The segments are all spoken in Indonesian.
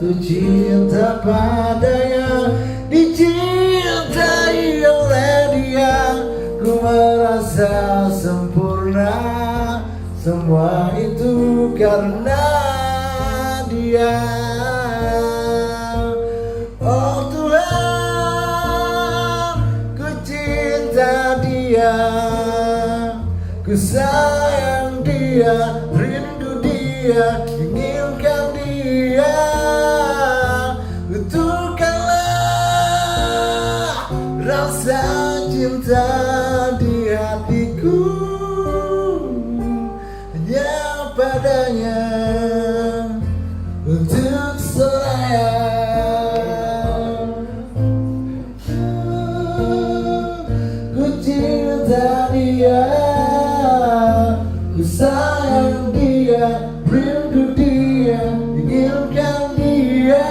jatuh cinta padanya, dicintai oleh dia. Ku merasa sempurna, semua itu karena dia. Oh Tuhan, ku cinta dia, ku sayang dia, rindu dia, inginkan dia. Betulkanlah rasa cinta di hatiku, hanya padanya untuk sayang. Ku cinta dia, ku sayang dia, rindu dia, inginkan dia.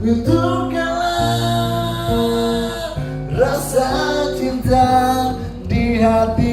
Betulkanlah rasa cinta di hati.